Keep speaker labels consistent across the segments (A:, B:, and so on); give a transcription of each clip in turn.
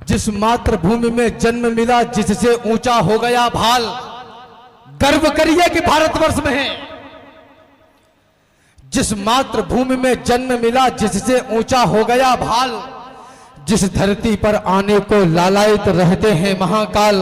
A: जिस मातृभूमि में जन्म मिला जिससे ऊंचा हो गया भाल, गर्व करिए कि भारतवर्ष में है। जिस मातृभूमि में जन्म मिला जिससे ऊंचा हो गया भाल, जिस धरती पर आने को लालायित रहते हैं महाकाल,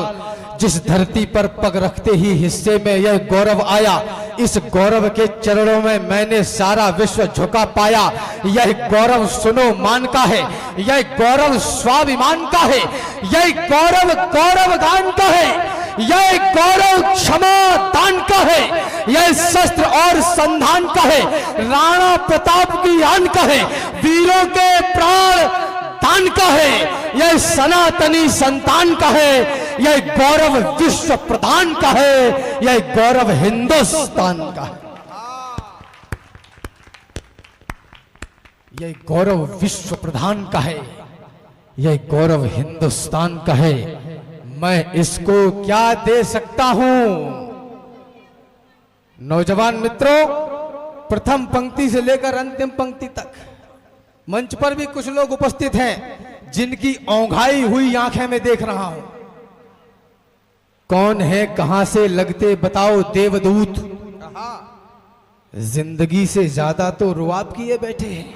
A: जिस धरती पर पग रखते ही हिस्से में यह गौरव आया, इस गौरव के चरणों में मैंने सारा विश्व झुका पाया। यह गौरव सुनो मान का है, यह गौरव स्वाभिमान का है, यह गौरव गौरव गान का है, यह गौरव क्षमा दान का है, यह शस्त्र और संधान का है, राणा प्रताप की आन का है, वीरों के प्राण दान का है, यह सनातनी संतान का है, यह गौरव विश्व प्रधान का है, यह गौरव हिंदुस्तान का है, यह गौरव विश्व प्रधान का है, यह गौरव हिंदुस्तान का है। मैं इसको क्या दे सकता हूं? नौजवान मित्रों, प्रथम पंक्ति से लेकर अंतिम पंक्ति तक मंच पर भी कुछ लोग उपस्थित हैं जिनकी औंघाई हुई आंखें में देख रहा हूं। कौन है, कहां से लगते बताओ देवदूत, जिंदगी से ज्यादा तो रुआब किए बैठे हैं।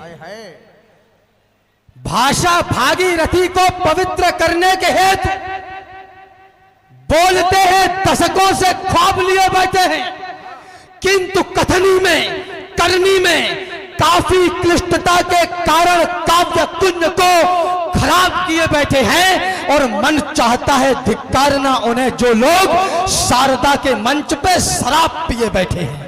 A: भाषा भागीरथी को पवित्र करने के हेतु बोलते हैं, दशकों से ख्वाब लिए बैठे हैं, किंतु कथनी में करनी में काफी क्लिष्टता के कारण काव्य कुंज को खराब किए बैठे हैं। और मन चाहता है धिक्कारना उन्हें जो लोग शारदा के मंच पे शराब पिए बैठे हैं।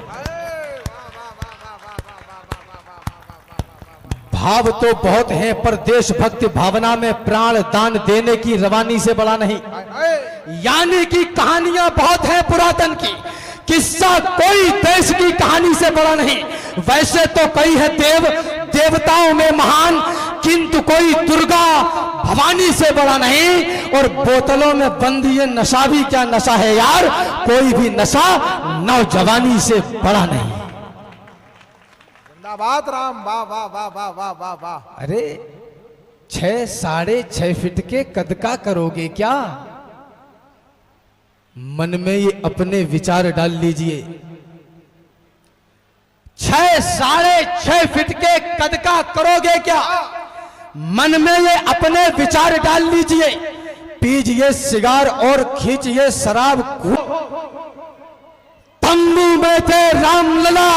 A: भाव तो बहुत हैं पर देशभक्ति भावना में प्राण दान देने की रवानी से बड़ा नहीं। यानी कि कहानियां बहुत हैं पुरातन की, किस्सा कोई देश की कहानी से बड़ा नहीं। वैसे तो कई है देवताओं में महान, किंतु कोई दुर्गा भवानी से बड़ा नहीं। और बोतलों में बंद ये नशा भी क्या नशा है यार, कोई भी नशा नौजवानी से बड़ा नहीं।
B: जिंदाबाद राम, वाह वाह वाह वाह वाह वाह वाह।
A: अरे 6 साढ़े 6 फीट के कद का करोगे क्या? मन में ये अपने विचार डाल लीजिए। 6 साढ़े 6 फीट के कद का करोगे क्या? मन में ये अपने विचार डाल लीजिए। पीजिए सिगार और खींचिए शराब। तंबू में थे रामलला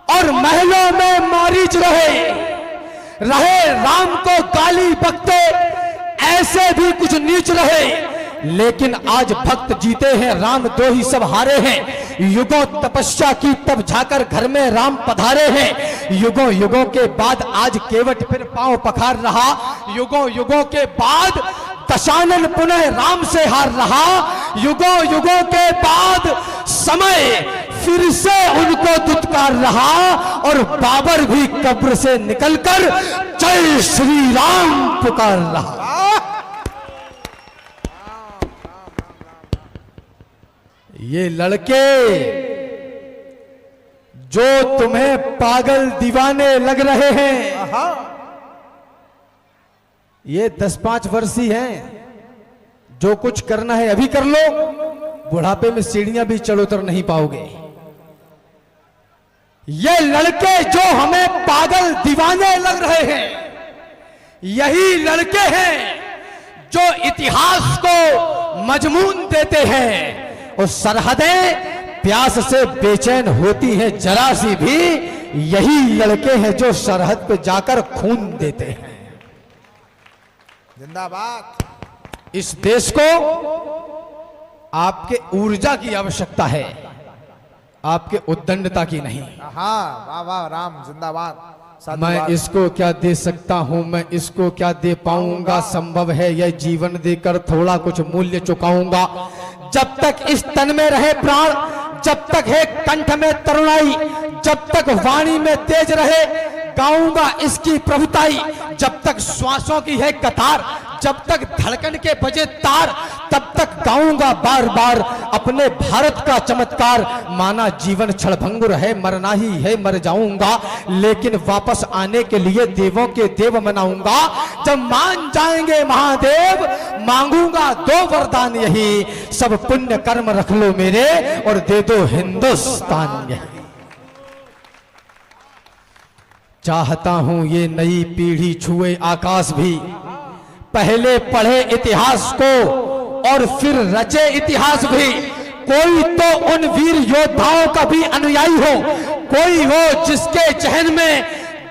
A: और महलों में मारीच रहे राम को गाली बकते ऐसे भी कुछ नीच रहे। लेकिन आज भक्त जीते हैं, राम दो ही सब हारे हैं। युगों तपस्या की तब जाकर घर में राम पधारे हैं। युगों युगों के बाद आज केवट फिर पांव पखार रहा। युगों युगों के बाद दशानन पुनः राम से हार रहा। युगों युगों के बाद समय फिर से उनको दुत्कार रहा। और बाबर भी कब्र से निकलकर जय श्री राम पुकार रहा। ये लड़के जो तुम्हें पागल दीवाने लग रहे हैं, ये 10-5 वर्षीय हैं। जो कुछ करना है अभी कर लो, बुढ़ापे में सीढ़ियां भी चढ़ उतर नहीं पाओगे। ये लड़के जो हमें पागल दीवाने लग रहे हैं, यही लड़के हैं जो इतिहास को मजमून देते हैं। और सरहदें प्यास से बेचैन होती हैं जरा सी भी, यही लड़के हैं जो सरहद पे जाकर खून देते हैं।
B: जिंदाबाद।
A: इस देश को आपके ऊर्जा की आवश्यकता है, आपके उद्दंडता की नहीं।
B: हाँ, वाह वाह राम, जिंदाबाद।
A: मैं इसको क्या दे सकता हूं, मैं इसको क्या दे पाऊंगा। संभव है यह जीवन देकर थोड़ा कुछ मूल्य चुकाऊंगा। जब तक इस तन में रहे प्राण, जब तक है कंठ में तरुणाई, जब तक वाणी में तेज रहे, गाऊंगा इसकी प्रभुताई। जब तक श्वासों की है कतार, जब तक धड़कन के बजे तार, तब तक गाऊंगा बार बार अपने भारत का चमत्कार। माना जीवन क्षणभंगुर है, मरना ही है, मर जाऊंगा, लेकिन वापस आने के लिए देवों के देव मनाऊंगा। जब मान जाएंगे महादेव, मांगूंगा 2 वरदान यही, सब पुण्य कर्म रख लो मेरे और दे दो हिंदुस्तान यही। चाहता हूं ये नई पीढ़ी छुए आकाश भी, पहले पढ़े इतिहास को और फिर रचे इतिहास भी। कोई तो उन वीर योद्धाओं का भी अनुयायी हो, कोई हो जिसके जहन में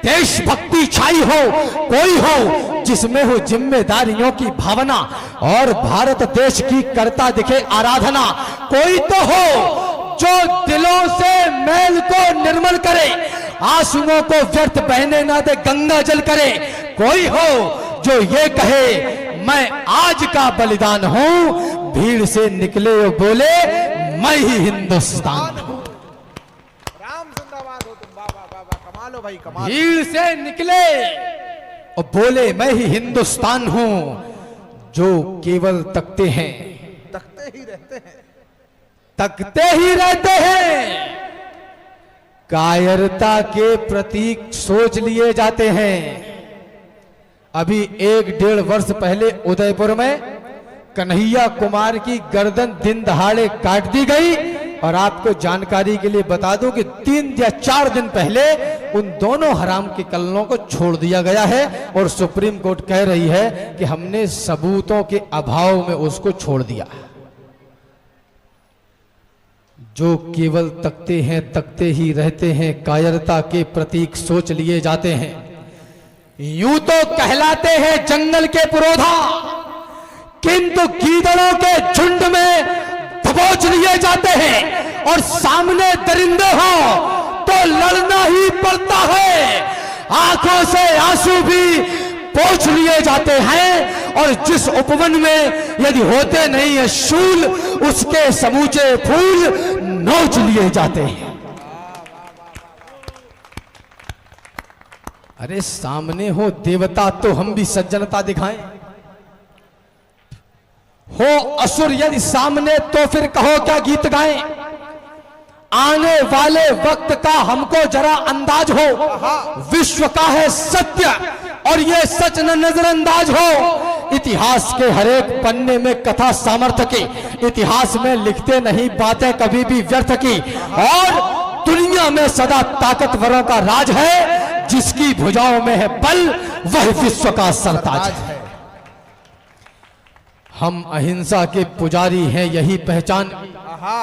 A: देशभक्ति छाई हो, कोई हो जिसमें हो जिम्मेदारियों की भावना और भारत देश की करता दिखे आराधना। कोई तो हो जो दिलों से मैल को निर्मल करे, आंसुओं को व्यर्थ बहने ना दे, गंगा जल करे। कोई हो जो ये कहे मैं आज का बलिदान हूं, भीड़ से निकले और बोले मैं ही हिंदुस्तान हूं।
B: राम जिंदाबाद हो तुम, वाह वाह वाह वाह, कमाल हो भाई कमाल।
A: भीड़ से निकले और बोले मैं ही हिंदुस्तान हूं। जो केवल तकते हैं,
B: तकते ही रहते हैं,
A: तकते ही रहते हैं, कायरता के प्रतीक सोच लिए जाते हैं। अभी 1-1.5 वर्ष पहले उदयपुर में कन्हैया कुमार की गर्दन दिन दहाड़े काट दी गई। और आपको जानकारी के लिए बता दूं कि 3 या 4 दिन पहले उन दोनों हराम के कल्लों को छोड़ दिया गया है और सुप्रीम कोर्ट कह रही है कि हमने सबूतों के अभाव में उसको छोड़ दिया। जो केवल तकते हैं, तकते ही रहते हैं, कायरता के प्रतीक सोच लिए जाते हैं। यूं तो कहलाते हैं जंगल के पुरोधा, किंतु गीदड़ों के झुंड में दबोच लिए जाते हैं। और सामने दरिंदे हो तो लड़ना ही पड़ता है, आंखों से आंसू भी पोंछ लिए जाते हैं। और जिस उपवन में यदि होते नहीं है शूल, उसके समूचे फूल नोच लिए जाते हैं। अरे सामने हो देवता तो हम भी सज्जनता दिखाएं, हो असुर यदि सामने तो फिर कहो क्या गीत गाएं। आने वाले वक्त का हमको जरा अंदाज हो, विश्व का है सत्य और ये सच न नजरअंदाज हो। इतिहास के हरेक पन्ने में कथा सामर्थ्य की, इतिहास में लिखते नहीं बातें कभी भी व्यर्थ की। और दुनिया में सदा ताकतवरों का राज है, जिसकी भुजाओं में है बल वह विश्व का सरताज है। हम अहिंसा के पुजारी हैं, यही पहचान।
B: आहा,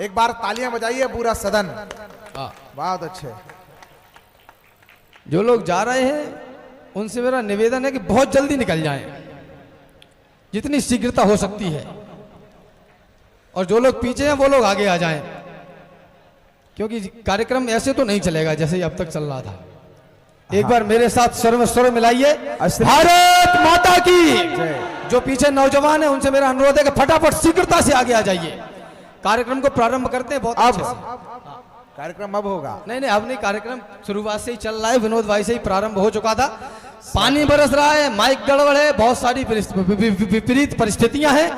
B: एक बार तालियां बजाइए पूरा सदन, बहुत अच्छे।
A: जो लोग जा रहे हैं उनसे मेरा निवेदन है कि बहुत जल्दी निकल जाएं, जितनी शीघ्रता हो सकती है। और जो लोग पीछे हैं वो लोग आगे आ जाएं, क्योंकि कार्यक्रम ऐसे तो नहीं चलेगा जैसे अब तक चल रहा था। एक बार मेरे साथ स्वर मिलाइए, भारत माता की। जो पीछे नौजवान है उनसे मेरा अनुरोध है कि फटाफट शीघ्रता से आगे आ जाइए। कार्यक्रम को प्रारंभ करते हैं बहुत अच्छे से।
B: कार्यक्रम अब होगा?
A: नहीं, अब नहीं, कार्यक्रम शुरुआत से ही चल रहा है। विनोद भाई से ही प्रारंभ हो चुका था। पानी बरस रहा है, माइक गड़बड़ है, बहुत सारी विपरीत परिस्थितियां हैं,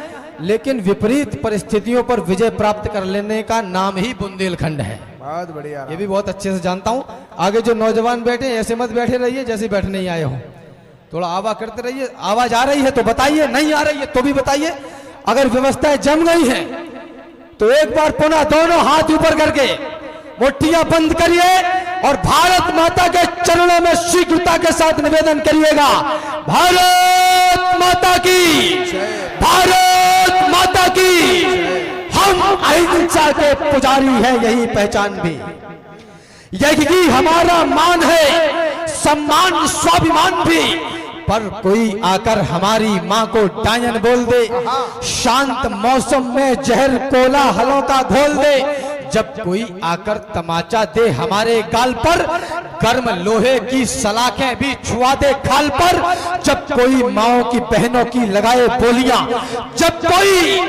A: लेकिन विपरीत परिस्थितियों पर विजय प्राप्त कर लेने का नाम ही बुंदेलखंड है।
B: बहुत बढ़िया,
A: ये भी बहुत अच्छे से जानता हूं। आगे जो नौजवान बैठे ऐसे मत बैठे रहिए जैसे बैठने ही आए हो, थोड़ा आवाज करते रहिए। आवाज आ रही है तो बताइए, नहीं आ रही है तो भी बताइए। अगर व्यवस्थाएं जम गई हैं तो एक बार पुनः दोनों हाथ ऊपर करके मुट्ठियां बंद करिए और भारत माता के चरणों में शीघ्रता के साथ निवेदन करिएगा, भारत माता की, भारत माता की। हम अहिंसा के पुजारी हैं, यही पहचान भी, यही हमारा मान है, सम्मान स्वाभिमान भी। पर कोई आकर हमारी मां को डायन बोल दे, शांत मौसम में जहर कोलाहलों का घोल दे, जब कोई आकर तमाचा दे हमारे गाल पर, गर्म लोहे की सलाखें भी छुआ दे खाल पर, जब कोई माओ की बहनों की लगाए बोलियां, जब कोई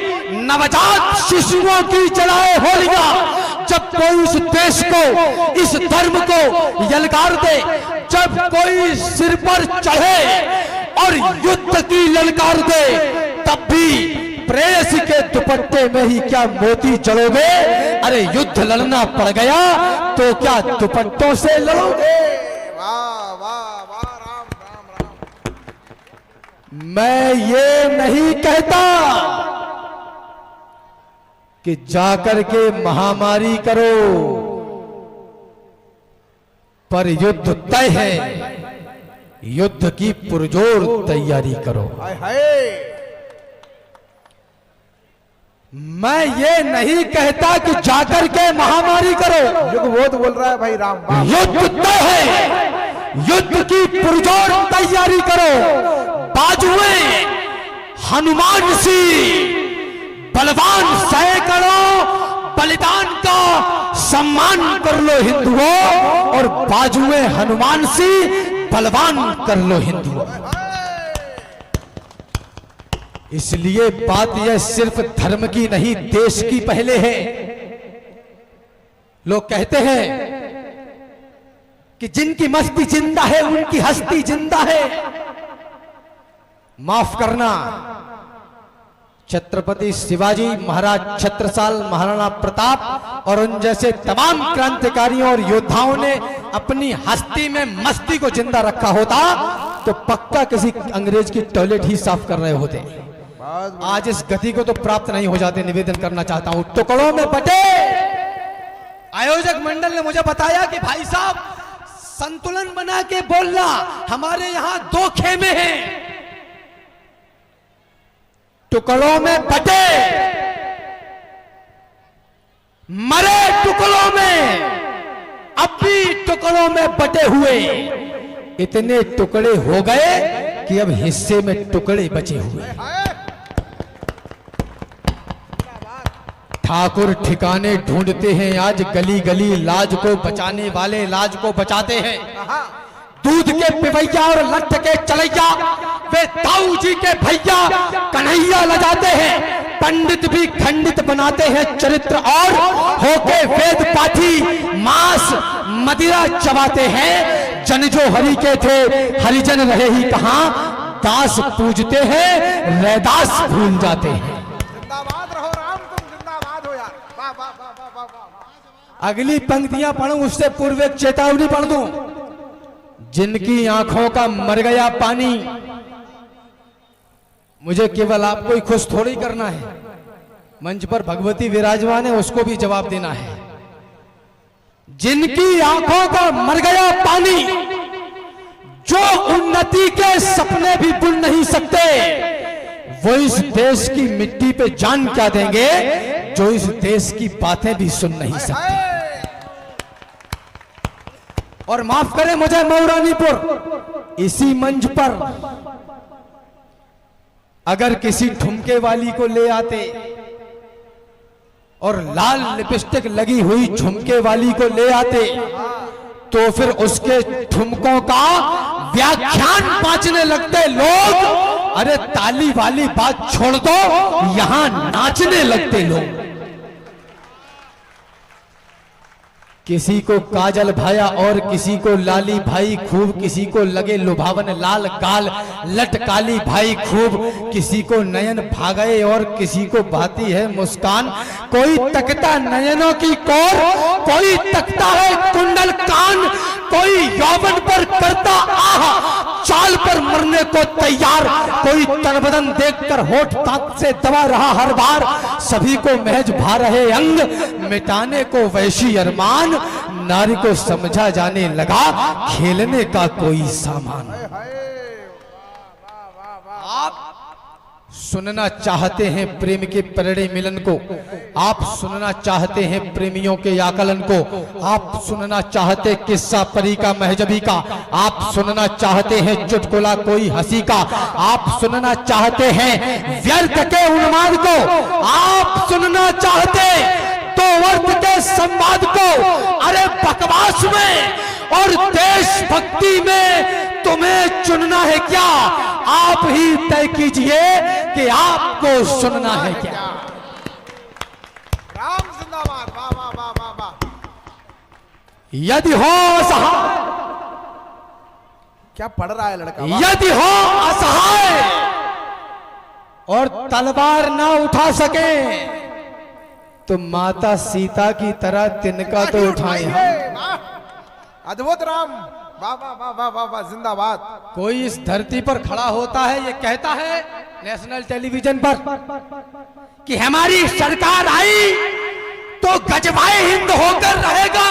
A: नवजात शिशुओं की जलाए होलियां, जब कोई इस देश को, इस धर्म को यलकार दे, जब कोई सिर पर चढ़े और युद्ध की ललकार दे, तब भी प्रेयसी के दुपट्टे में ही क्या मोती जड़ोगे? अरे युद्ध लड़ना पड़ गया तो क्या दुपट्टों से लड़ोगे?
B: वाह वाह वाह, राम राम राम।
A: मैं ये नहीं कहता कि जाकर के महामारी करो, पर युद्ध तय है, युद्ध की पुरजोर तैयारी करो।
B: हाय हाय।
A: मैं ये नहीं कहता कि जाकर के महामारी करो,
B: युग बहुत बोल रहा है भाई राम। वाह
A: युद्ध तय है, युद्ध की पुरजोर तैयारी करो। बाजुएं हनुमान सी बलवान सैकड़ों, बलिदान का सम्मान कर लो हिंदुओं, और बाजुएं हनुमान सी बलवान कर लो हिंदुओं। इसलिए बात यह सिर्फ धर्म की नहीं, देश की पहले है। लोग कहते हैं कि जिनकी मस्ती जिंदा है उनकी हस्ती जिंदा है। माफ करना, छत्रपति शिवाजी महाराज छत्रसाल, महाराणा प्रताप और उन जैसे तमाम क्रांतिकारियों और योद्धाओं ने अपनी हस्ती में मस्ती को जिंदा रखा होता तो पक्का किसी अंग्रेज की टॉयलेट ही साफ कर रहे होते। आज इस गति को तो प्राप्त नहीं हो जाते। निवेदन करना चाहता हूं, टुकड़ों में बटे। आयोजक मंडल ने मुझे बताया कि भाई साहब संतुलन बना के बोलना, हमारे यहां 2 खेमे हैं। टुकड़ों में बटे, मरे टुकड़ों में, अब भी टुकड़ों में बटे हुए। इतने टुकड़े हो गए कि अब हिस्से में टुकड़े बचे हुए। ठाकुर ठिकाने ढूंढते हैं आज गली गली, लाज को बचाने वाले लाज को बचाते हैं। दूध के पिवैया और लठ के चलैया वे ताऊ जी के भैया कन्हैया लजाते हैं। पंडित भी खंडित बनाते हैं चरित्र, और होके वेद पाठी मांस मदिरा चबाते हैं। जन जो हरि के थे हरिजन रहे ही कहां, दास पूजते हैं रैदास भूल जाते हैं।
B: जिंदाबाद रहो राम, तुम जिंदाबाद हो यार। वाह वाह वाह वाह वाह।
A: अगली पंक्तियां पढ़ूं उससे पूर्व एक चेतावनी पढ़ दूं। जिनकी आंखों का मर गया पानी, मुझे केवल आपको ही खुश थोड़ी करना है, मंच पर भगवती विराजमान है, उसको भी जवाब देना है। जिनकी आंखों का मर गया पानी, जो उन्नति के सपने भी बुन नहीं सकते, वो इस देश की मिट्टी पे जान क्या देंगे जो इस देश की बातें भी सुन नहीं सकते। और माफ करें मुझे मऊरानीपुर, इसी मंच पर अगर किसी ठुमके वाली को ले आते और लाल लिपस्टिक लगी हुई झुमके वाली को ले आते तो फिर उसके ठुमकों का व्याख्यान बांचने लगते लोग। अरे ताली वाली बात छोड़ दो, यहां नाचने लगते लोग। किसी को काजल भाया और किसी को लाली भाई खूब, किसी को लगे लुभावन लाल गाल लटकाली भाई खूब, किसी को नयन भागए और किसी को भाती है मुस्कान। कोई तकता नयनों की कोर, कोई तकता है कुंडल कान, कोई यौवन पर करता आह चाल पर मरने को तैयार, कोई तन बदन देखकर होठ दांत से दबा रहा हर बार। सभी को महज भा रहे अंग, मिटाने को वैशी अरमान, नारी को समझा जाने लगा खेलने का कोई सामान। आप सुनना चाहते हैं प्रेम के प्रणय मिलन को, आप सुनना चाहते हैं प्रेमियों के आकलन को, आप सुनना चाहते किस्सा परी का महजबी का, आप सुनना चाहते हैं चुटकुला कोई हंसी का, आप सुनना चाहते हैं व्यर्थ के उन्माद को, आप सुनना चाहते तो वर्त के संवाद को। अरे बकवास में और देशभक्ति में तुम्हें चुनना है क्या? आप ही तय कीजिए कि आपको सुनना है क्या।
B: राम जिंदाबाद। वाह वाह वाह वाह वाह।
A: यदि हो असहाय,
B: क्या पढ़ रहा है लड़का?
A: यदि हो असहाय और तलवार ना उठा सके तो माता सीता की तरह तिनका तो उठाए हम।
B: वाह, अद्भुत राम, वाह वाह वाह वाह वाह वाह, जिंदाबाद।
A: कोई इस धरती पर खड़ा होता है, ये कहता है नेशनल टेलीविजन पर कि हमारी सरकार आई तो गजवाए हिंद होकर रहेगा।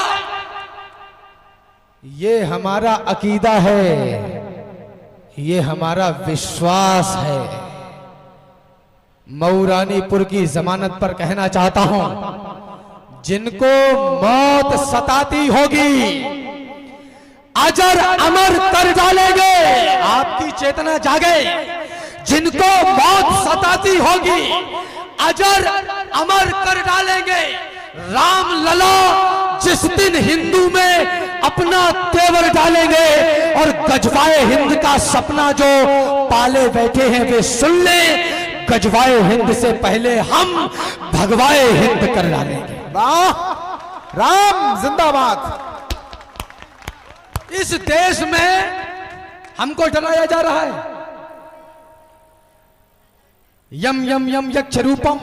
A: ये हमारा अकीदा है, ये हमारा विश्वास है। मऊरानीपुर की जमानत पर कहना चाहता हूं, जिनको मौत सताती होगी अजर अमर कर डालेंगे। आपकी चेतना जागे। जिनको मौत सताती होगी अजर अमर कर डालेंगे। राम लला जिस दिन हिंदू में अपना तेवर डालेंगे और गजवाए हिंद का सपना जो पाले बैठे हैं वे सुन ले, गजवाए हिंद से पहले हम भगवाए हिंद कर डालेंगे।
B: वाह, राम जिंदाबाद।
A: इस देश में हमको डराया जा रहा है। यम यम यम यक्ष रूपम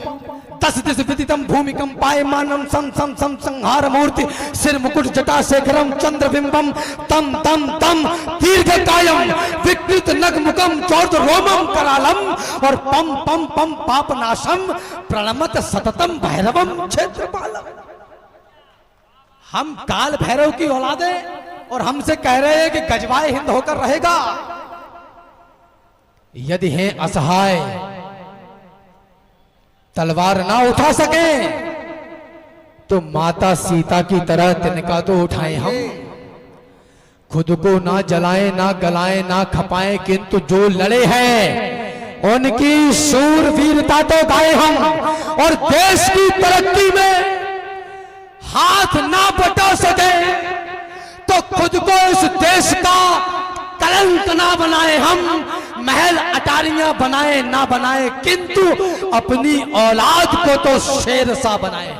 A: दस दिश विदितम भूमिकम पायमानम सम सम सम संहार मूर्ति सिर मुकुट जटा शेखरम चंद्रबिंबम तम तम तम दीर्घ कायम विकृत नग मुखम चौर्ध रोमम करालम और पम पम पम पापनाशम प्रणमत सततम भैरवम क्षेत्रपालम। हम काल भैरव की औलादे और हमसे कह रहे हैं कि गजवाए हिंद होकर रहेगा। यदि हैं असहाय, तलवार ना उठा सके तो माता सीता की तरह तिनका तो उठाएं हम। खुद को ना जलाएं, ना गलाएं, ना खपाएं, किंतु जो लड़े हैं उनकी शूरवीरता तो गाए हम। और देश की तरक्की में हाथ ना बटा सके तो खुद को इस देश का कलंक ना बनाए हम। महल अटारियां बनाए ना बनाए, किंतु अपनी औलाद को तो शेर सा बनाए।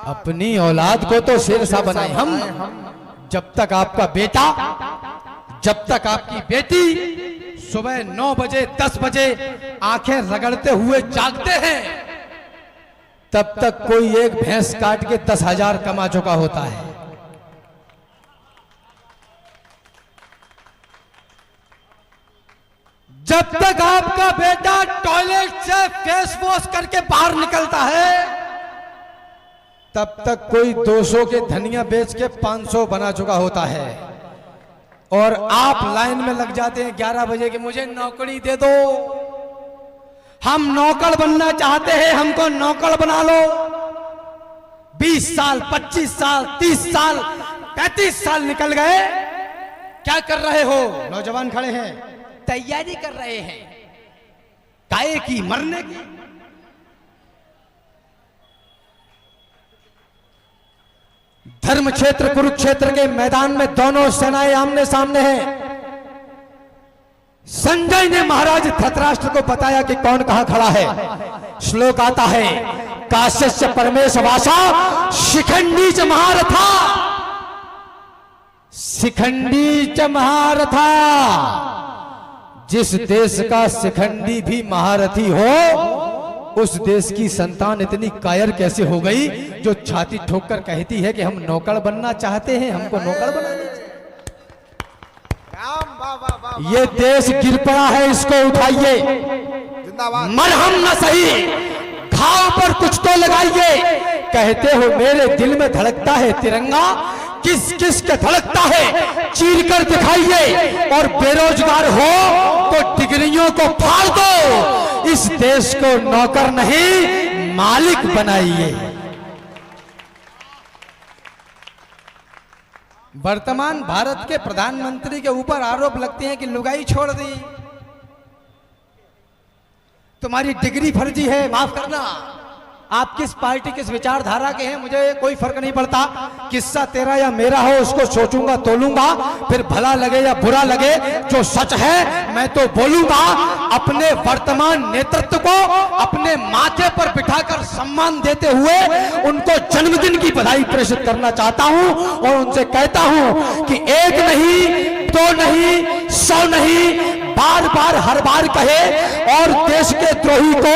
A: अपनी औलाद को तो शेर सा बनाए हम। जब तक आपका बेटा, जब तक आपकी बेटी सुबह 9 बजे 10 बजे आंखें रगड़ते हुए जागते हैं, तब तक कोई एक भैंस काट के 10,000 कमा चुका होता है। जब तक आपका बेटा टॉयलेट से फेस वॉश करके बाहर निकलता है, तब तक कोई 200 के धनिया बेच के 500 बना चुका होता है। और आप लाइन में लग जाते हैं 11 बजे कि मुझे नौकरी दे दो, हम नौकर बनना चाहते हैं, हमको नौकर बना लो। 20 साल, 25 साल, 30 साल, 35 साल निकल गए, क्या कर रहे हो? नौजवान खड़े हैं, तैयारी कर रहे हैं काहे की? मरने की। धर्म क्षेत्र कुरुक्षेत्र के मैदान में दोनों सेनाएं आमने सामने हैं। संजय ने महाराज धृतराष्ट्र को बताया कि कौन कहां खड़ा है। श्लोक आता है, काश्यस्य परमेश वासा शिखंडी च महारथा। शिखंडी च महारथा। जिस देश का शिखंडी भी महारथी हो, उस देश की संतान इतनी कायर कैसे हो गई जो छाती ठोककर कहती है कि हम नौकर बनना चाहते हैं, हमको नौकर बना लीजिए। ये देश गिर पड़ा है, इसको उठाइए। मरहम न सही, घाव पर कुछ तो लगाइए। कहते हो मेरे दिल में धड़कता है तिरंगा, किस किस के धड़कता है चीर कर दिखाइए। और बेरोजगार हो तो डिग्रियों को फाड़ दो, इस देश को नौकर नहीं मालिक बनाइए। वर्तमान भारत के प्रधानमंत्री के ऊपर आरोप लगते हैं कि लुगाई छोड़ दी, तुम्हारी डिग्री फर्जी है। माफ करना, आप किस पार्टी किस विचारधारा के हैं मुझे कोई फर्क नहीं पड़ता। किस्सा तेरा या मेरा हो उसको सोचूंगा तोलूंगा, फिर भला लगे या बुरा लगे, जो सच है मैं तो बोलूंगा। अपने वर्तमान नेतृत्व को अपने माथे पर बिठाकर सम्मान देते हुए उनको जन्मदिन की बधाई प्रेषित करना चाहता हूं और उनसे कहता हूं कि एक नहीं, दो नहीं, सौ नहीं बार बार हर बार कहे और देश के द्रोही को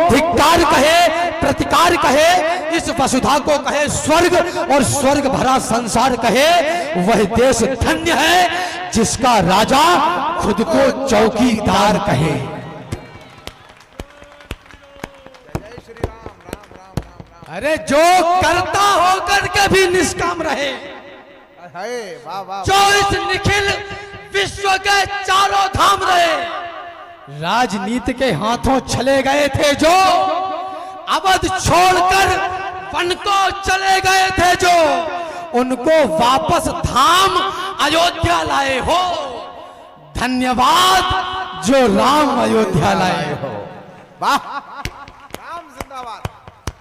A: धिक्कार कहे, प्रतिकार कहे, इस वसुधा को कहे स्वर्ग और स्वर्ग भरा संसार कहे, वह देश धन्य है जिसका राजा खुद को चौकीदार कहे। अरे जो करता होकर के भी निष्काम रहे,
B: वाह वाह,
A: जो इस निखिल विश्व के चारों धाम रहे, राजनीति के हाथों चले गए थे जो, अवध छोड़कर वन को चले गए थे जो, उनको वापस धाम अयोध्या लाए हो। धन्यवाद जो राम अयोध्या लाए हो।
B: वाह, राम जिंदाबाद।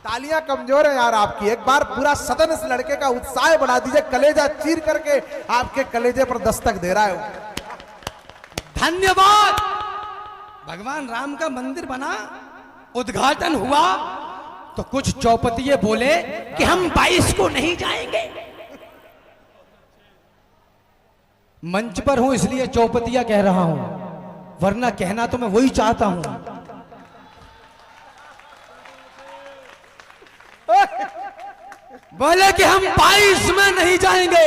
B: तालियां कमजोर है यार आपकी, एक बार पूरा सदन इस लड़के का उत्साह बढ़ा दीजिए, कलेजा चीर करके आपके कलेजे पर दस्तक दे रहा है।
A: धन्यवाद। भगवान राम का मंदिर बना, उद्घाटन हुआ तो कुछ चौपतिये बोले कि हम 22 को नहीं जाएंगे। मंच पर हूं इसलिए चौपतिया कह रहा हूं, वरना कहना तो मैं वही चाहता हूं। बोले कि हम 22 में नहीं जाएंगे,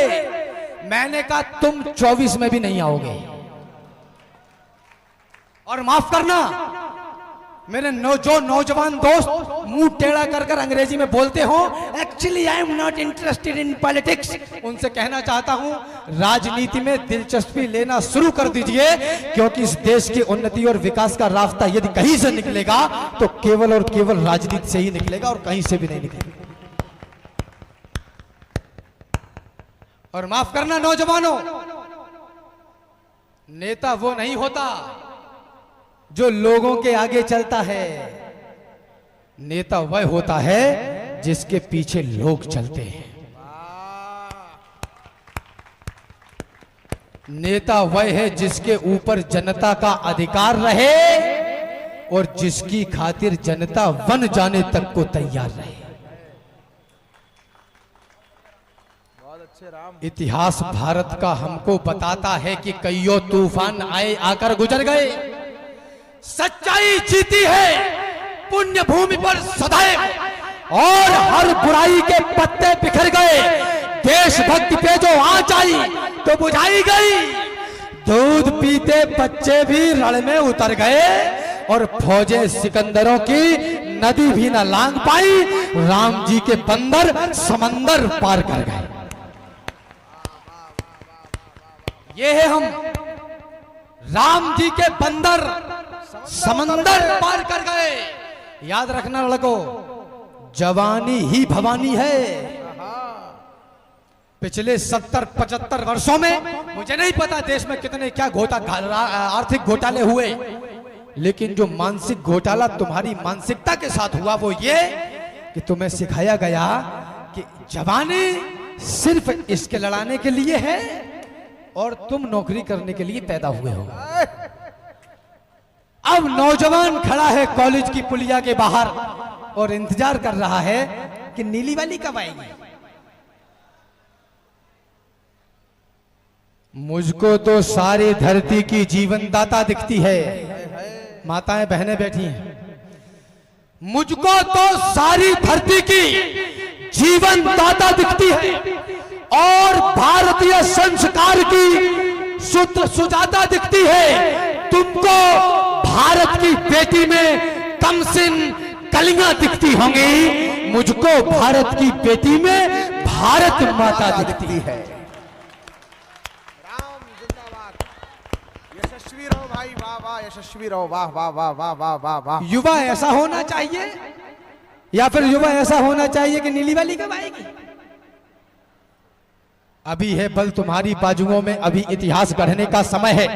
A: मैंने कहा तुम 24 में भी नहीं आओगे। और माफ करना मेरे जो नौजवान दोस्त मुंह टेढ़ा कर अंग्रेजी में बोलते हो, actually I am not interested in politics, उनसे कहना चाहता हूं राजनीति में दिलचस्पी लेना शुरू कर दीजिए, क्योंकि इस देश की उन्नति और विकास का रास्ता यदि कहीं से निकलेगा तो केवल और केवल राजनीति से ही निकलेगा और कहीं से भी नहीं निकलेगा। और माफ करना नौजवानों, नेता वो नहीं होता जो लोगों के आगे चलता है, नेता वह होता है जिसके पीछे लोग चलते हैं। नेता वह है जिसके ऊपर जनता का अधिकार रहे और जिसकी खातिर जनता वन जाने तक को तैयार रहे। इतिहास भारत का हमको बताता है कि कईयों तूफान आए आकर गुजर गए, सच्चाई जीती है पुण्य भूमि पर सदैव, और हर बुराई के पत्ते बिखर गए, देशभक्ति पे जो आंच आई तो बुझाई गई, दूध पीते बच्चे भी रण में उतर गए और फौजें सिकंदरों की नदी भी न लांग पाई, राम जी के बंदर समंदर पार कर गए। ये है हम, राम जी के बंदर समंदर पार कर गए। याद रखना लड़कों, जवानी ही भवानी है। पिछले 70-75 वर्षों में मुझे नहीं पता देश में कितने क्या आर्थिक घोटाले हुए, लेकिन जो मानसिक घोटाला तुम्हारी मानसिकता के साथ हुआ वो ये कि तुम्हें सिखाया गया कि जवानी सिर्फ इसके लड़ाने के लिए है और तुम नौकरी करने के लिए पैदा हुए हो। अब नौजवान खड़ा है कॉलेज की पुलिया के बाहर और इंतजार कर रहा है कि नीली वाली कब आएगी। मुझको तो सारी धरती की जीवनदाता दिखती है, माताएं बहनें बैठी हैं, मुझको तो सारी धरती की जीवनदाता दिखती है और भारतीय संस्कार की शुद्ध सुजाता दिखती है। तुमको भारत की बेटी में कमसिन कलियां दिखती होंगी, मुझको भारत की बेटी में भारत माता दिखती है।
B: राम जिंदाबाद। यशस्वी रहो भाई, वाह वाह, यशस्वी रहो, वाह वाह वाह वाह वाह वाह वाह।
A: युवा ऐसा होना चाहिए या फिर युवा ऐसा होना चाहिए कि नीली वाली कब आएगी। अभी है बल तुम्हारी बाजुओं में, अभी इतिहास गढ़ने का समय है,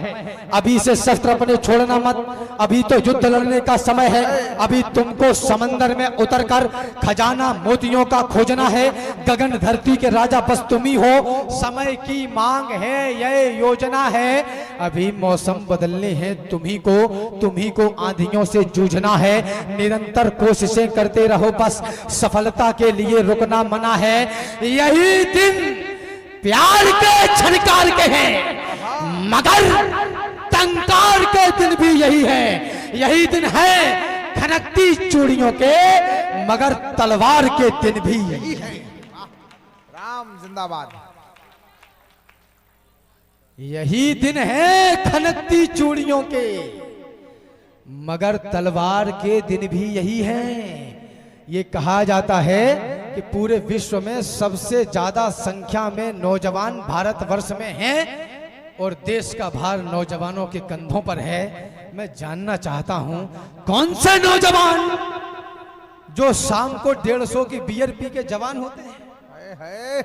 A: अभी से शस्त्र अपने छोड़ना मत, अभी तो युद्ध लड़ने का समय है, अभी तुमको समंदर में उतरकर खजाना मोतियों का खोजना है, गगन धरती के राजा बस तुम ही हो, समय की मांग है, यह योजना है, अभी मौसम बदलने हैं तुम्ही को आंधियों से जूझना है, निरंतर कोशिशें करते रहो, बस सफलता के लिए रुकना मना है। यही दिन प्यार के झनकार के हैं, मगर टंकार के दिन भी यही है, यही दिन है खनकती चूड़ियों के, मगर तलवार के दिन भी यही है।
B: राम जिंदाबाद।
A: यही दिन है खनकती चूड़ियों के, मगर तलवार के दिन भी यही है। ये कहा जाता है कि पूरे विश्व में सबसे ज्यादा संख्या में नौजवान भारतवर्ष में हैं और देश का भार नौजवानों के कंधों पर है। मैं जानना चाहता हूं कौन से नौजवान जो शाम को 150 की बियर पी के जवान होते हैं।
B: है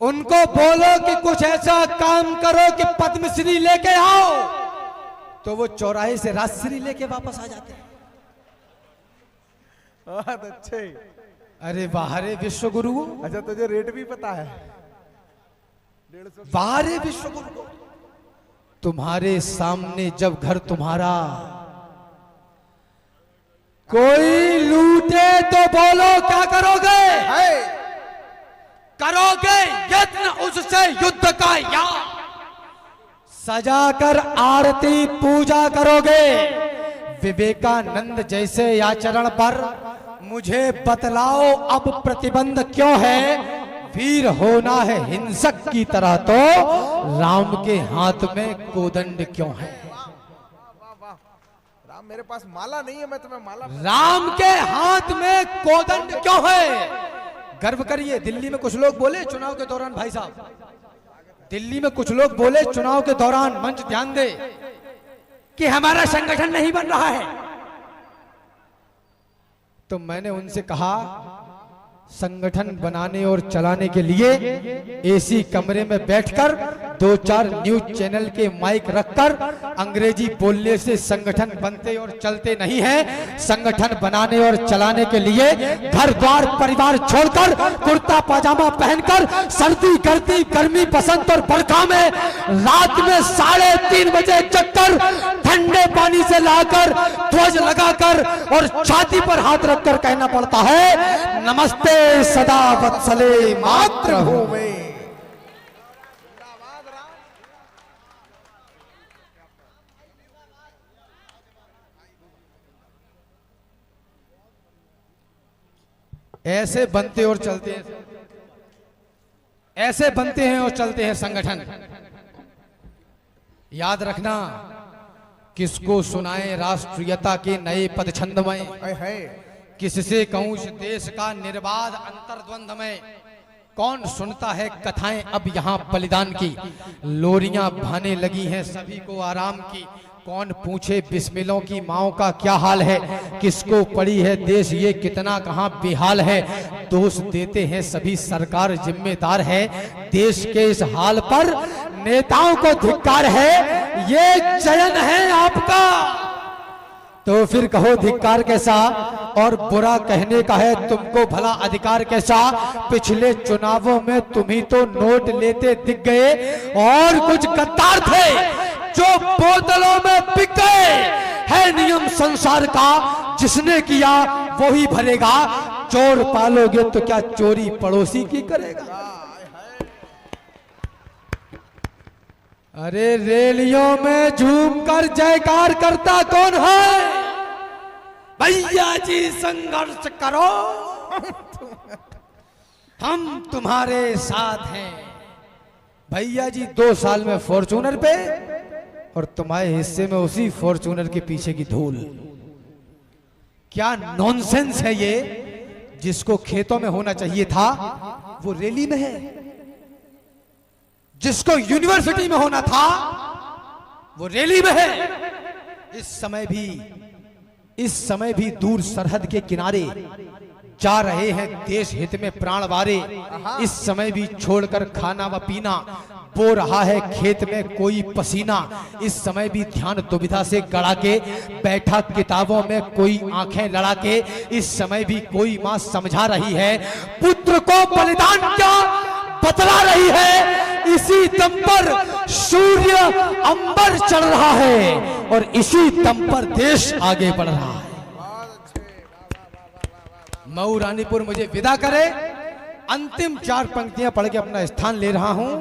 A: उनको बोलो कि कुछ ऐसा काम करो कि पद्मश्री लेके आओ, तो वो चौराहे से राजश्री लेके वापस आ जाते हैं।
B: बहुत अच्छे।
A: अरे वाह रे विश्व गुरु।
B: अच्छा तुझे रेट भी पता है? 150।
A: वाह रे विश्व गुरु। तुम्हारे सामने जब घर तुम्हारा कोई लूटे तो बोलो क्या करोगे? करोगे यत्न उससे युद्ध का, या सजाकर आरती पूजा करोगे? विवेकानंद जैसे आचरण पर मुझे बतलाओ अब प्रतिबंध क्यों है? वीर होना है हिंसक की तरह तो राम के हाथ में कोदंड क्यों है?
B: राम मेरे पास माला नहीं है, मैं तुम्हें माला।
A: राम के हाथ में कोदंड क्यों है? गर्व करिए। दिल्ली में कुछ लोग बोले चुनाव के दौरान, भाई साहब दिल्ली में कुछ लोग बोले चुनाव के दौरान, मंच ध्यान दे, कि हमारा संगठन नहीं बन रहा है। तो मैंने उनसे कहा संगठन बनाने और चलाने के लिए एसी कमरे में बैठकर 2-4 न्यूज चैनल के माइक रखकर अंग्रेजी बोलने से संगठन बनते और चलते नहीं है। संगठन बनाने और चलाने के लिए घर द्वार परिवार छोड़कर कुर्ता पाजामा पहनकर सर्दी गर्मी गर्मी बसंत और बरखा में रात में 3:30 बजे जगकर ठंडे पानी से लाकर ध्वज लगाकर और छाती पर हाथ रखकर कहना पड़ता है नमस्ते सदा वत्सले मातृभूमि। ऐसे बनते और चलते हैं, ऐसे बनते हैं और चलते हैं संगठन। याद रखना, किसको सुनाए राष्ट्रीयता के नए पद छंद में, किससे कहूं इस देश का निर्बाध अंतर्द्वंद में, कौन सुनता है कथाएं अब यहाँ बलिदान की, लोरियां भाने लगी हैं सभी को आराम की, कौन पूछे बिस्मिलों की माओ का क्या हाल है, किसको पड़ी है देश ये कितना कहाँ बेहाल है, दोष देते हैं सभी सरकार जिम्मेदार है, देश के इस हाल पर नेताओं को धिक्कार है, ये चयन है आपका तो फिर कहो धिक्कार कैसा, और बुरा कहने का है तुमको भला अधिकार कैसा, पिछले चुनावों में तुम ही तो नोट लेते दिख गए और कुछ गद्दार थे जो बोतलों में बिक गए, है नियम संसार का जिसने किया वो ही भरेगा, चोर पालोगे तो क्या चोरी पड़ोसी की करेगा। अरे रैलियों में झूमकर जयकार करता कौन है? भैया जी संघर्ष करो हम तुम्हारे साथ हैं। भैया जी 2 साल में फॉर्च्यूनर पे और तुम्हारे हिस्से में उसी फॉर्च्यूनर के पीछे की धूल। क्या नॉनसेंस है ये, जिसको खेतों में होना चाहिए था वो रैली में है, जिसको यूनिवर्सिटी में होना था वो रैली में है। इस समय भी दूर सरहद के किनारे जा रहे हैं देश हित में प्राण वारे, इस समय भी छोड़कर खाना व पीना, बो रहा है खेत में कोई पसीना, इस समय भी ध्यान दुविधा से गड़ा के बैठा किताबों में कोई आंखें लड़ा के, इस समय भी कोई मां समझा रही है पुत्र को बलिदान क्या बतला रही है, इसी दम पर सूर्य अंबर चढ़ रहा है और इसी दम पर देश आगे बढ़ रहा है। मऊ रानीपुर मुझे विदा करे, अंतिम 4 पंक्तियां पढ़ के अपना स्थान ले रहा हूं।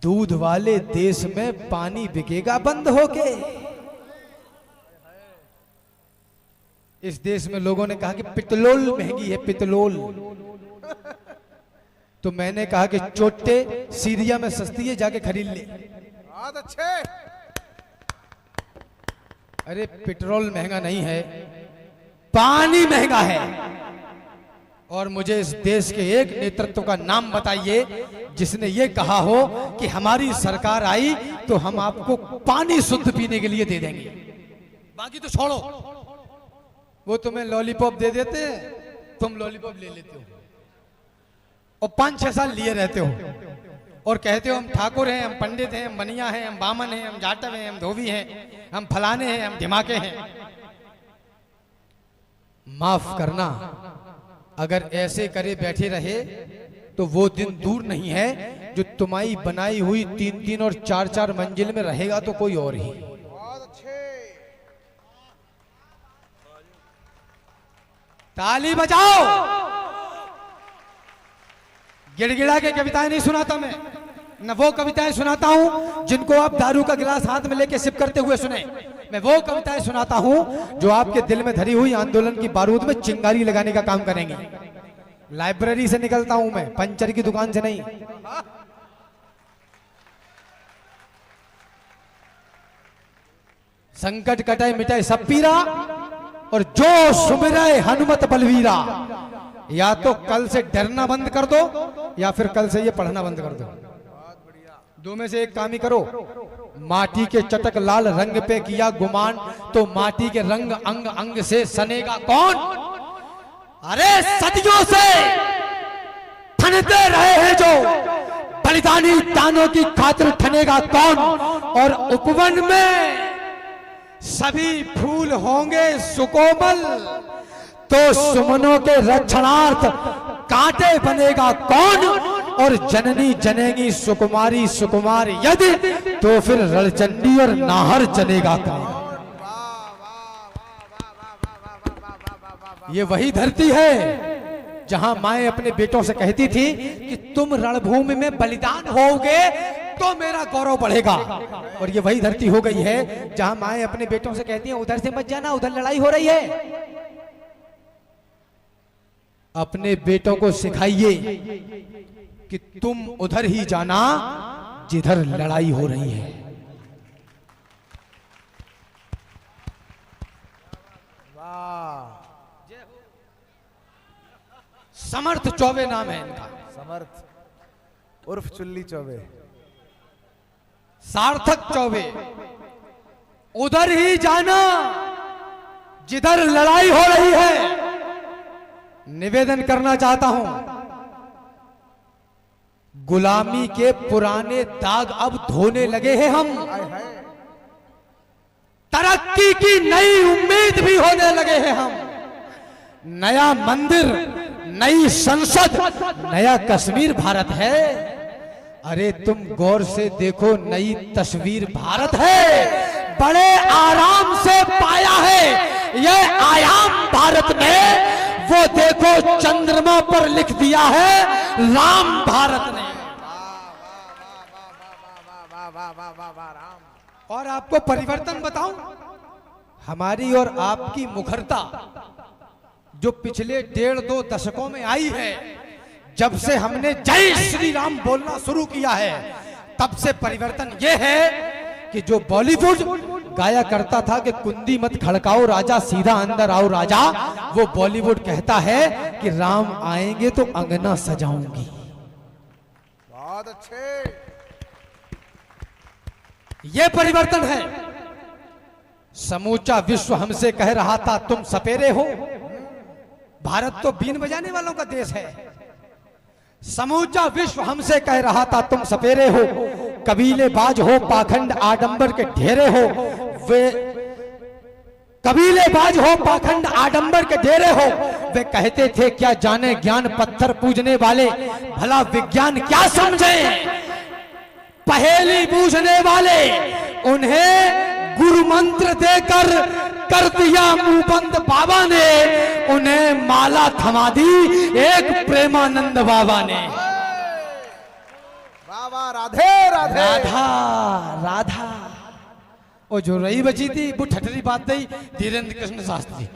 A: दूध वाले देश में पानी बिकेगा बंद होके। इस देश में लोगों ने कहा कि पेट्रोल महंगी है, पेट्रोल। तो मैंने कहा कि चोटे सीरिया में सस्ती है, जाके खरीद ले।
B: बहुत अच्छे।
A: अरे पेट्रोल महंगा नहीं है, पानी महंगा है। और मुझे इस देश के एक नेतृत्व का नाम बताइए जिसने ये कहा हो कि हमारी सरकार आई तो हम आपको पानी शुद्ध पीने के लिए दे देंगे, बाकी तो छोड़ो। वो तुम्हें लॉलीपॉप दे देते हैं, तुम लॉलीपॉप ले लेते हो और 5-6 साल लिए रहते हो और कहते हो हम ठाकुर हैं, हम पंडित हैं, हम बनिया हैं, हम बामन हैं, हम जाटव हैं, हम धोबी हैं, हम फलाने हैं, हम धिमाके हैं। माफ करना, अगर ऐसे करे बैठे रहे तो वो दिन दूर नहीं है जो तुम्हारी बनाई हुई 3-3 और 4-4 मंजिल में रहेगा तो कोई और ही।
B: बहुत अच्छे।
A: ताली बजाओ। गिड़गिड़ा के कविताएं नहीं सुनाता मैं, न वो कविताएं सुनाता हूं जिनको आप दारू का गिलास हाथ में लेके सिप करते हुए सुने। मैं वो कविताएं सुनाता हूं जो आपके दिल में धरी हुई आंदोलन की बारूद में चिंगारी लगाने का काम करेंगी। लाइब्रेरी से निकलता हूं मैं, पंचर की दुकान से नहीं। संकट कटाए मिटाए सब पीरा और जो सुमिराए हनुमत बलवीरा। या तो कल से डरना बंद कर दो या फिर कल से ये पढ़ना बंद कर दो। दो में से एक काम ही करो। माटी के चटक लाल रंग पे किया गुमान तो माटी के रंग अंग अंग से सनेगा कौन। अरे सदियों से ठनते रहे हैं जो बलिदानी दानों की खातिर ठनेगा कौन। और उपवन में सभी फूल होंगे सुकोमल तो सुमनों के रक्षणार्थ कांटे बनेगा कौन। और जननी जनेगी सुकुमारी सुकुमार यदि तो फिर रणचंडी और नाहर चलेगा कौन। ये वही धरती है जहां माए अपने बेटों से कहती थी कि तुम रणभूमि में बलिदान होगे तो मेरा गौरव बढ़ेगा। और ये वही धरती हो गई है जहां माए अपने बेटों से कहती हैं उधर से मत जाना, उधर लड़ाई हो रही है। अपने बेटों को सिखाइए कि तुम उधर ही जाना जिधर लड़ाई हो रही है।
B: वाह।
A: समर्थ चौबे नाम है इनका।
B: समर्थ उर्फ चुल्ली चौबे।
A: सार्थक चौबे। उधर ही जाना जिधर लड़ाई हो रही है। निवेदन करना चाहता हूं, गुलामी के पुराने दाग अब धोने लगे हैं हम। तरक्की की नई उम्मीद भी होने लगे हैं हम। नया मंदिर, नई संसद, नया कश्मीर भारत है। अरे तुम गौर से देखो, नई तस्वीर भारत है। बड़े आराम से पाया है यह आयाम भारत ने। वो देखो चंद्रमा पर लिख दिया है राम भारत ने। और आपको परिवर्तन बताऊं, हमारी और आपकी मुखरता जो पिछले 1.5-2 दशकों में आई है, जब से हमने जय श्री राम बोलना शुरू किया है, तब से परिवर्तन यह है कि जो बॉलीवुड गाया करता था कि कुंदी मत खड़काओ राजा सीधा अंदर आओ राजा, वो बॉलीवुड कहता है कि राम आएंगे तो अंगना सजाऊंगी।
B: बहुत अच्छे।
A: ये परिवर्तन है। समूचा विश्व हमसे कह रहा था तुम सपेरे हो। भारत तो बीन बजाने वालों का देश है। समूचा विश्व हमसे कह रहा था तुम सपेरे हो। कबीलेबाज हो, पाखंड आडंबर के ढेरे हो। वे कबीलेबाज हो, पाखंड आडंबर के ढेरे हो। वे कहते थे क्या जाने ज्ञान पत्थर पूजने वाले, भला विज्ञान क्या समझे। पहेली बूझने वाले उन्हें गुरु मंत्र देकर कर दिया मुंह बंद बाबा ने। उन्हें माला थमा दी एक प्रेमानंद बाबा ने।
B: बाबा राधे राधे।
A: राधा राधा। और जो रही बची थी वो ठटरी बात नहीं, धीरेन्द्र कृष्ण शास्त्री।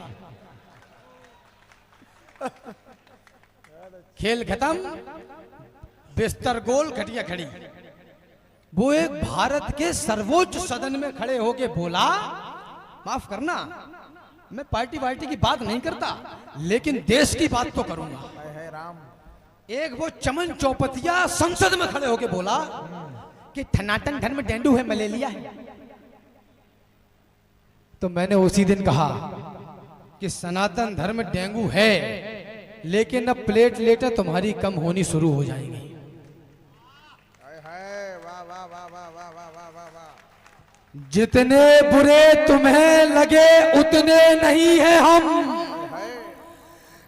A: खेल खत्म, बिस्तर गोल, खटिया खड़ी। वो एक भारत के सर्वोच्च सदन में खड़े होके बोला, माफ करना मैं पार्टी वार्टी की बात नहीं करता, लेकिन देश की बात तो करूंगा।
B: है राम।
A: एक वो चमन चौपतिया संसद में खड़े होके बोला कि ठनाटन धर्म डेंडू है, मलेरिया है। तो मैंने उसी दिन कहा कि सनातन धर्म डेंगू है, लेकिन अब प्लेटलेटें तुम्हारी कम होनी शुरू हो जाएंगी।
B: वाह वाह वाह वाह वाह वाह वाह वाह वाह।
A: जितने बुरे तुम्हें लगे उतने नहीं है हम,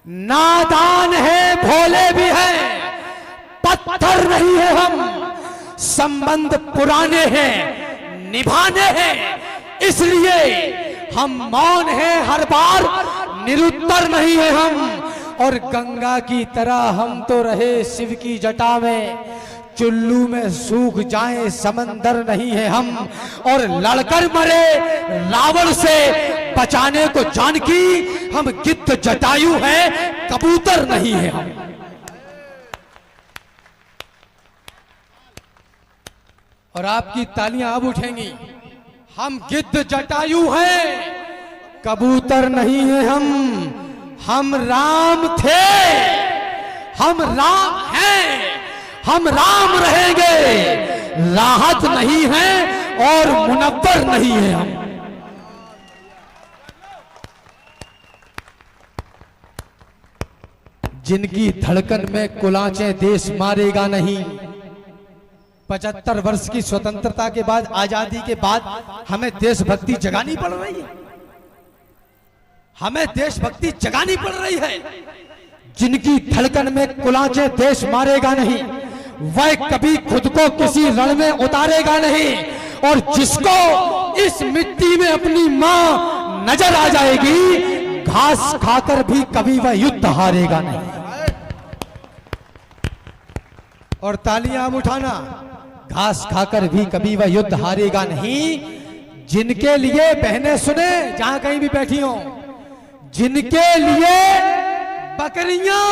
A: नादान है, भोले भी हैं, पत्थर नहीं है हम। संबंध पुराने हैं, निभाने हैं, इसलिए हम मौन हैं हर बार, निरुत्तर नहीं है हम। और गंगा की तरह हम तो रहे शिव की जटा में, चुल्लू में सूख जाएं समंदर नहीं है हम। और लड़कर मरे रावण से बचाने को जानकी, हम गिद्ध जटायु हैं, कबूतर नहीं है हम। और आपकी तालियां अब उठेंगी। हम गिद्ध जटायु हैं, कबूतर नहीं है हम राम थे, हम राम हैं, हम राम रहेंगे, राहत नहीं है और मुनव्वर नहीं है हम। जिनकी धड़कन में कुलाचे देश मारेगा नहीं। 75 वर्ष की स्वतंत्रता के बाद, आजादी के बाद हमें देशभक्ति जगानी पड़ रही है, हमें देशभक्ति जगानी पड़ रही है। जिनकी धड़कन में कुलाचे देश मारेगा नहीं, वह कभी खुद को किसी रण में उतारेगा नहीं। और जिसको इस मिट्टी में अपनी मां नजर आ जाएगी, घास खाकर भी कभी वह युद्ध हारेगा नहीं। और तालियां अब उठाना, घास खाकर भी कभी वह युद्ध हारेगा नहीं। जिनके लिए बहनें सुने, जहां कहीं भी बैठी हो, जिनके लिए बकरियां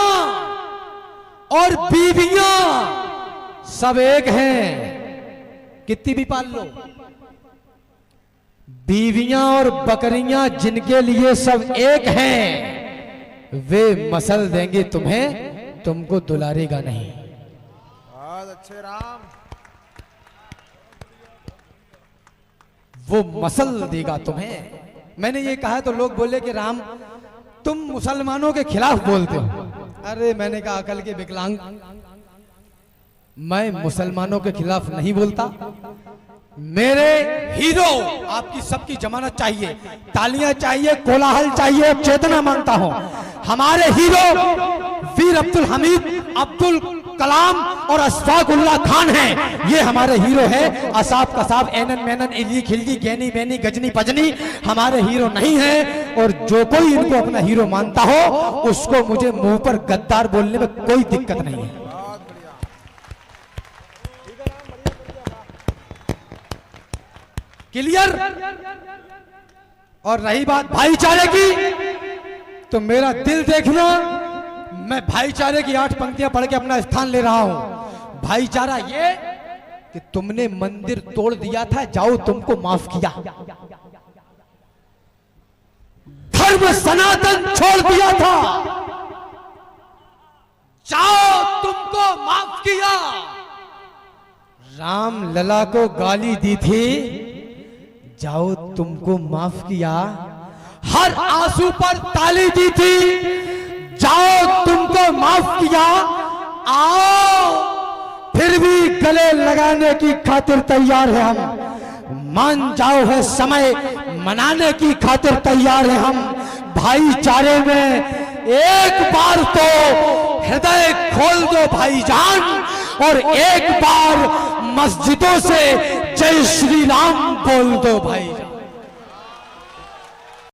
A: और बीवियां सब एक हैं, कितनी भी पाल लो, बीवियां और बकरियां जिनके लिए सब एक हैं, वे मसल देंगे तुम्हें, तुमको दुलारेगा नहीं।
B: बहुत अच्छे राम।
A: वो मसल देगा तुम्हें। मैंने ये कहा तो लोग बोले कि राम तुम मुसलमानों के खिलाफ बोलते हो। अरे मैंने कहा अकल के विकलांग, मैं मुसलमानों के खिलाफ नहीं बोलता। मेरे हीरो, आपकी सबकी जमानत चाहिए, तालियां चाहिए, कोलाहल चाहिए, चेतना मांगता हूं। हमारे हीरो वीर अब्दुल हमीद, अब्दुल कलाम और अशफाकुल्लाह खान हैं। ये हमारे हीरो हैं। असाब कसाब, एनन मैनन, इल्ली खिल्ली, गैनी बैनी, गजनी पजनी हमारे हीरो नहीं हैं। और जो कोई इनको अपना हीरो मानता हो, उसको मुझे मुंह पर गद्दार बोलने में कोई दिक्कत नहीं है। क्लियर। और रही बात भाईचारे की, तो मेरा दिल देखना, मैं भाईचारे की 8 पंक्तियां पढ़ के अपना स्थान ले रहा हूं। भाईचारा ये कि तुमने मंदिर तोड़ दिया था, जाओ तुमको माफ किया। धर्म सनातन छोड़ दिया था, जाओ तुमको माफ किया। राम लला को गाली दी थी, जाओ तुमको माफ किया। हर आंसू पर ताली दी थी, जाओ तुमको माफ किया। आओ फिर भी गले लगाने की खातिर तैयार है हम। मान जाओ है समय, मनाने की खातिर तैयार है हम। भाईचारे में एक बार तो हृदय खोल दो भाईजान, और एक बार मस्जिदों से जय श्री राम बोल दो भाई।